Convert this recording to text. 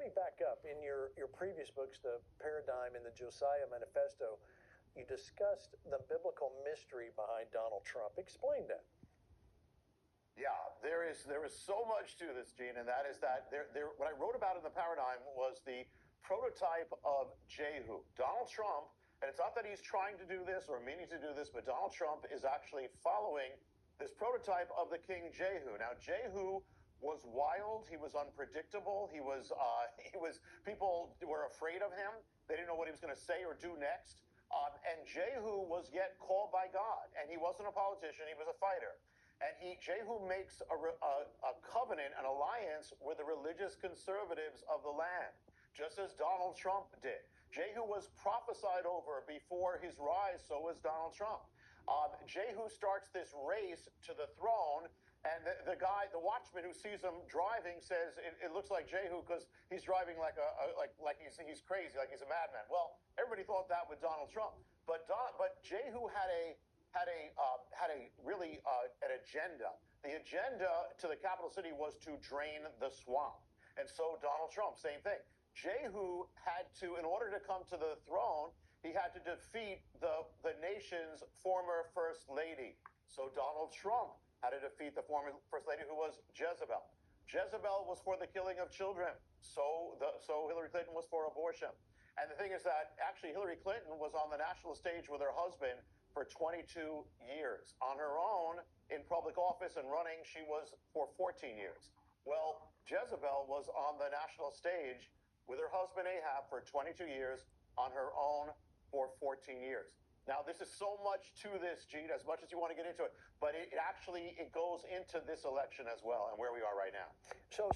me back up. In your previous books, The Paradigm and the Josiah Manifesto, you discussed the biblical mystery behind Donald Trump. Explain that. Yeah, there is so much to this, Gene, and that is that what I wrote about in The Paradigm was the prototype of Jehu. Donald Trump, and it's not that he's trying to do this or meaning to do this, but Donald Trump is actually following this prototype of the King Jehu. Now, Jehu was wild. He was unpredictable. He was people were afraid of him. They didn't know what he was going to say or do next. And Jehu was yet called by God, and he wasn't a politician. He was a fighter. And Jehu makes a covenant, an alliance with the religious conservatives of the land, just as Donald Trump did. Jehu was prophesied over before his rise, so was Donald Trump. Jehu starts this race to the throne, and the watchman who sees him driving says it looks like Jehu because he's driving like he's crazy, like he's a madman. Well, everybody thought that with Donald Trump, but Jehu had an agenda. The agenda to the capital city was to drain the swamp. And so Donald Trump, same thing. Jehu had to, in order to come to the throne, he had to defeat the nation's former first lady. So Donald Trump had to defeat the former first lady, who was Jezebel. Jezebel was for the killing of children. So Hillary Clinton was for abortion. And the thing is that actually Hillary Clinton was on the national stage with her husband for 22 years. On her own, in public office and running, she was for 14 years. Well, Jezebel was on the national stage with her husband Ahab for 22 years, on her own for 14 years. Now, this is so much to this, Gene, as much as you want to get into it, but it goes into this election as well and where we are right now. So